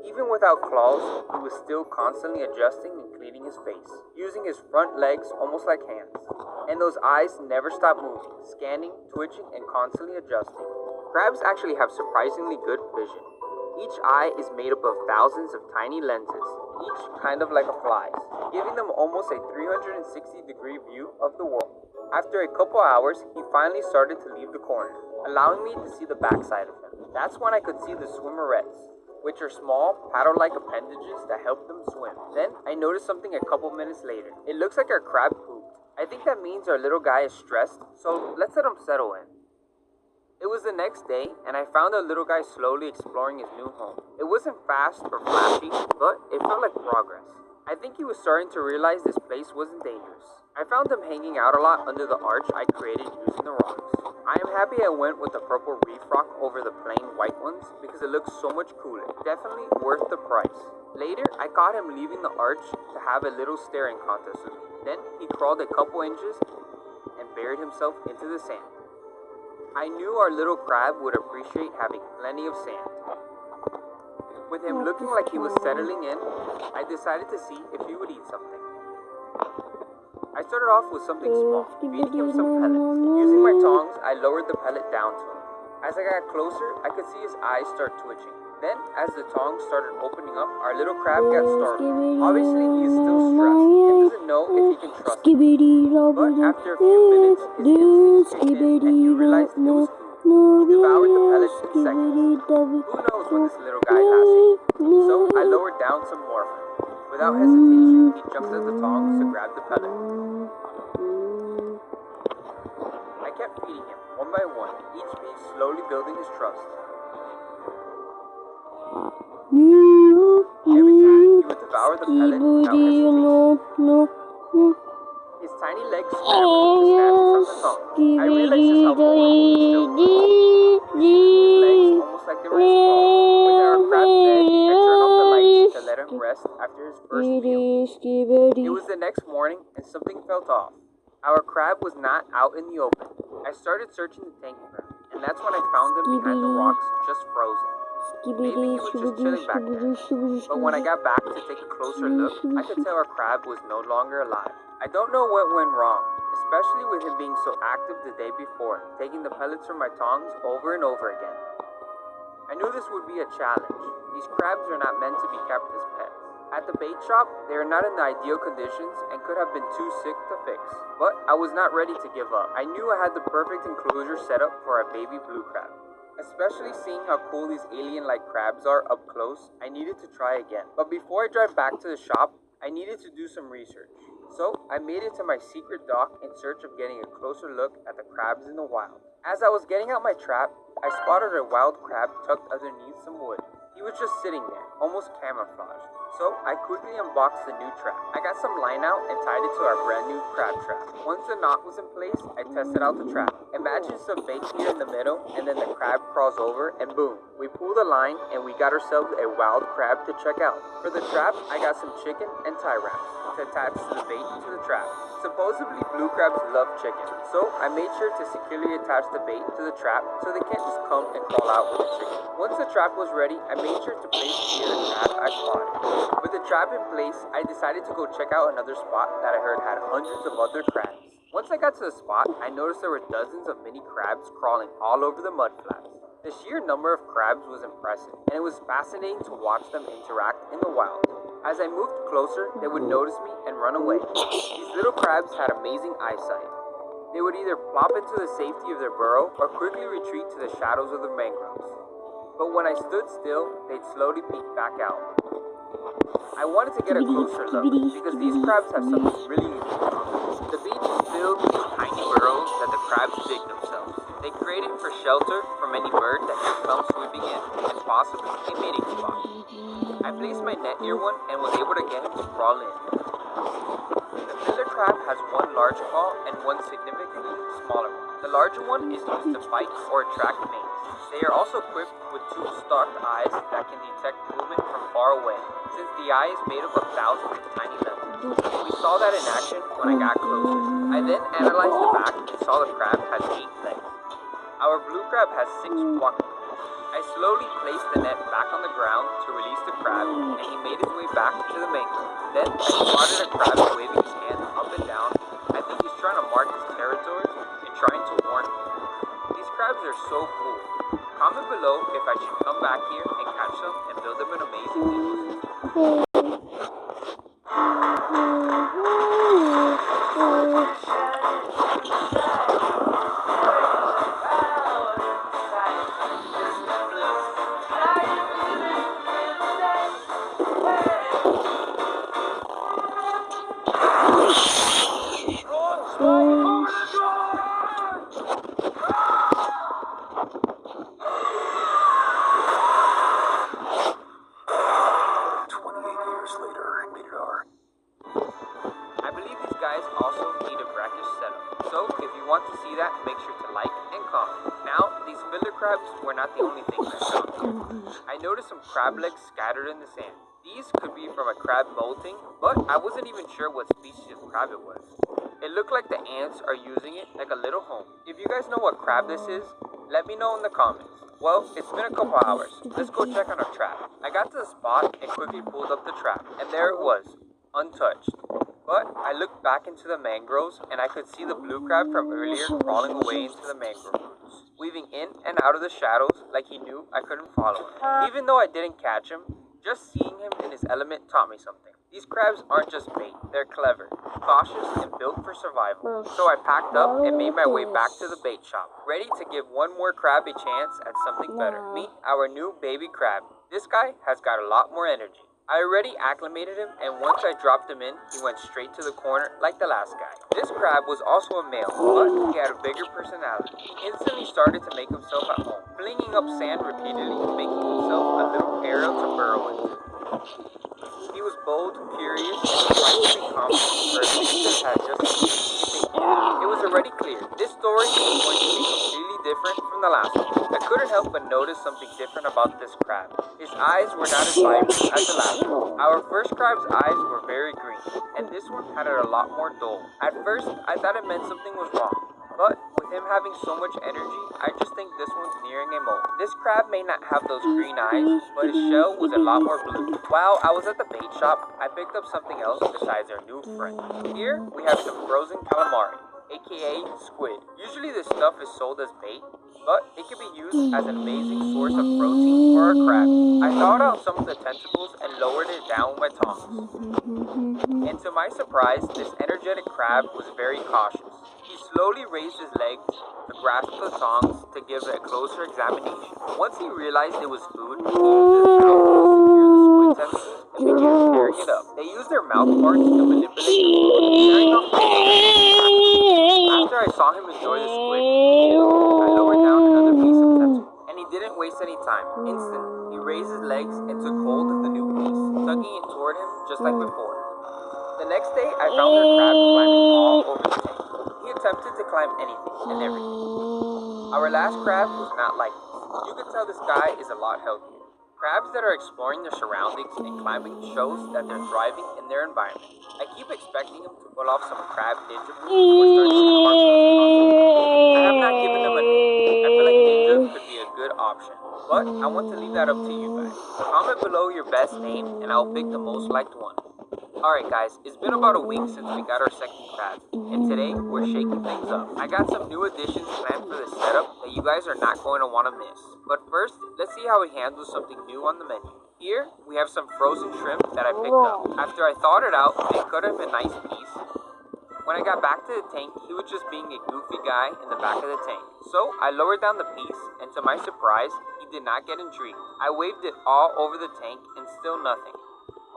Even without claws, he was still constantly adjusting and cleaning his face, using his front legs almost like hands. And those eyes never stopped moving, scanning, twitching, and constantly adjusting. Crabs actually have surprisingly good vision. Each eye is made up of thousands of tiny lenses, each kind of like a fly's, giving them almost a 360-degree view of the world. After a couple hours, he finally started to leave the corner, allowing me to see the backside of him. That's when I could see the swimmerettes, which are small, paddle-like appendages that help them swim. Then, I noticed something a couple minutes later. It looks like our crab pooped. I think that means our little guy is stressed, so let's let him settle in. It was the next day, and I found our little guy slowly exploring his new home. It wasn't fast or flashy, but it felt like progress. I think he was starting to realize this place wasn't dangerous. I found him hanging out a lot under the arch I created using the rocks. I am happy I went with the purple reef rock over the plain white ones because it looks so much cooler. Definitely worth the price. Later, I caught him leaving the arch to have a little staring contest with me. Then, he crawled a couple inches and buried himself into the sand. I knew our little crab would appreciate having plenty of sand. With him looking like he was settling in, I decided to see if he would eat something. I started off with something small, feeding him some pellets. Using my tongs, I lowered the pellet down to him. As I got closer, I could see his eyes start twitching. Then, as the tongs started opening up, our little crab got startled. Obviously, he's still stressed and doesn't know if he can trust me. But after a few minutes, his instincts kicked in and he realized it was food. He devoured the pellets in seconds. Who knows what this little guy has eaten? So, I lowered down some more for him. Without hesitation, he jumped at the tongs to grab the pellet. I kept feeding him, one by one, each piece slowly building his trust. Every time he would devour the pellet without hesitation. His tiny legs scrambled to snap from the tongue. I realized just how vulnerable he still was. His legs almost like they were exposed. With our crab dead, I turned off the lights to let him rest after his first meal. It was the next morning and something felt off. Our crab was not out in the open. I started searching the tank for him, and that's when I found him behind the rocks, just frozen. Maybe he was just chilling back there. But when I got back to take a closer look, I could tell our crab was no longer alive. I don't know what went wrong, especially with him being so active the day before, taking the pellets from my tongs over and over again. I knew this would be a challenge. These crabs are not meant to be kept as pets. At the bait shop, they are not in the ideal conditions and could have been too sick to fix. But I was not ready to give up. I knew I had the perfect enclosure set up for a baby blue crab. Especially seeing how cool these alien-like crabs are up close, I needed to try again. But before I drive back to the shop, I needed to do some research. So, I made it to my secret dock in search of getting a closer look at the crabs in the wild. As I was getting out my trap, I spotted a wild crab tucked underneath some wood. He was just sitting there, almost camouflaged. So, I quickly unboxed the new trap. I got some line out and tied it to our brand new crab trap. Once the knot was in place, I tested out the trap. Imagine some bait here in the middle, and then the crab crawls over, and boom. We pull the line, and we got ourselves a wild crab to check out. For the trap, I got some chicken and tie wraps to attach the bait to the trap. Supposedly, blue crabs love chicken, so I made sure to securely attach the bait to the trap so they can't just come and crawl out with the chicken. Once the trap was ready, I made sure to place it near the trap I spotted. With the trap in place, I decided to go check out another spot that I heard had hundreds of other crabs. Once I got to the spot, I noticed there were dozens of mini crabs crawling all over the mud flats. The sheer number of crabs was impressive, and it was fascinating to watch them interact in the wild. As I moved closer, they would notice me and run away. These little crabs had amazing eyesight. They would either plop into the safety of their burrow or quickly retreat to the shadows of the mangroves. But when I stood still, they'd slowly peek back out. I wanted to get a closer look because these crabs have something really unique. The beach is filled with these tiny burrows that the crabs dig themselves. They create it for shelter from any bird that could come sweeping in, and possibly a mating spot. I placed my net near one and was able to get him to crawl in. The fiddler crab has one large claw and one significantly smaller one. The larger one is used to fight or attract mates. They are also equipped with two stalked eyes that can detect movement from far away, since the eye is made up of thousands of tiny lenses. We saw that in action when I got closer. I then analyzed the back and saw the crab has 8 legs. Our blue crab has 6 walking legs. I slowly placed the net back on the ground to release the crab back to the mango. Then I spotted a crab waving his hand up and down. I think he's trying to mark his territory and trying to warn me. These crabs are so cool. Comment below if I should come back here and catch them and build them an amazing ecosystem. I believe these guys also need a brackish setup, so if you want to see that, make sure to like and comment. Now, these filler crabs were not the only things I found. I noticed some crab legs scattered in the sand. These could be from a crab molting, but I wasn't even sure what species of crab it was. It looked like the ants are using it like a little home. If you guys know what crab this is, let me know in the comments. Well, it's been a couple hours. Let's go check on our trap. I got to the spot and quickly pulled up the trap, and there it was, untouched. But I looked back into the mangroves and I could see the blue crab from earlier crawling away into the mangrove roots, weaving in and out of the shadows like he knew I couldn't follow him. Even though I didn't catch him, just seeing him in his element taught me something. These crabs aren't just bait, they're clever, cautious, and built for survival. So I packed up and made my way back to the bait shop, ready to give one more crab a chance at something better. Meet our new baby crab. This guy has got a lot more energy. I already acclimated him, and once I dropped him in, he went straight to the corner like the last guy. This crab was also a male, but he had a bigger personality. He instantly started to make himself at home, flinging up sand repeatedly, making himself a little area to burrow into. He was bold, curious, and slightly confident for a creature that had just escaped. It was already clear. This story was going to be completely different from the last one. I couldn't help but notice something different about this crab. His eyes were not as vibrant as the last one. Our first crab's eyes were very green, and this one had it a lot more dull. At first, I thought it meant something was wrong, but with him having so much energy, I just think this one's nearing a molt. This crab may not have those green eyes, but his shell was a lot more blue. While I was at the bait shop, I picked up something else besides our new friend. Here, we have some frozen calamari, aka squid. Usually this stuff is sold as bait, but it can be used as an amazing source of protein for our crabs. I thawed out some of the tentacles and lowered it down with my tongs. And to my surprise, this energetic crab was very cautious. He slowly raised his legs to grasp the tongs to give it a closer examination. Once he realized it was food, he used his mouth to secure the squid tentacles and began tearing it up. They used their mouth parts to manipulate the squid, tearing off the tentacles. After I saw him enjoy the squid, I lowered down another piece of tentacle, and he didn't waste any time. Instantly, he raised his legs and took hold of the new piece, tugging it toward him just like before. The next day, I found our crab climbing all over the tank. He attempted to climb anything and everything. Our last crab was not like this. You can tell this guy is a lot healthier. Crabs that are exploring their surroundings and climbing shows that they're thriving in their environment. I keep expecting him to pull off some crab ninja moves or start doing cartwheels. I have not given them a name. I feel like ninja could be a good option, but I want to leave that up to you guys. Comment below your best name and I'll pick the most liked one. Alright guys, it's been about a week since we got our second crab, and today we're shaking things up. I got some new additions planned for this setup that you guys are not going to want to miss. But first, let's see how he handles something new on the menu. Here, we have some frozen shrimp that I picked up. After I thawed it out and cut him a nice piece, when I got back to the tank, he was just being a goofy guy in the back of the tank. So I lowered down the piece, and to my surprise, he did not get intrigued. I waved it all over the tank and still nothing.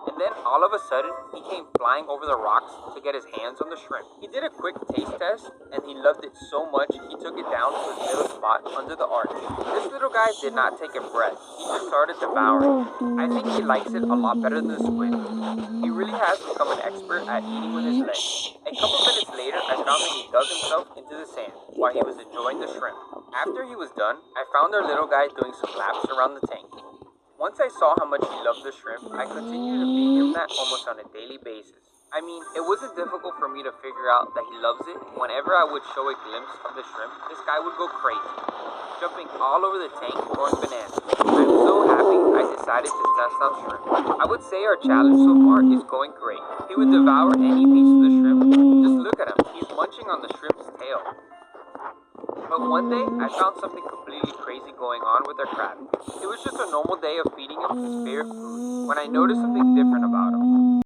And then all of a sudden, he came flying over the rocks to get his hands on the shrimp. He did a quick taste test, and he loved it so much he took it down to his little spot under the arch. This little guy did not take a breath. He just started devouring. I think he likes it a lot better than the squid. He really has become an expert at eating with his legs. A couple minutes later, I found that he dug himself into the sand while he was enjoying the shrimp. After he was done, I found our little guy doing some laps around the tank. Once I saw how much he loved the shrimp, I continued to feed him that almost on a daily basis. I mean, it wasn't difficult for me to figure out that he loves it. Whenever I would show a glimpse of the shrimp, this guy would go crazy. jumping all over the tank, going bananas. I'm so happy I decided to test out shrimp. I would say our challenge so far is going great. He would devour any piece of the shrimp. Just look at him, he's munching on the shrimp's tail. But one day, I found something completely crazy going on with our crab. It was just a normal day of feeding him his favorite food when I noticed something different about him.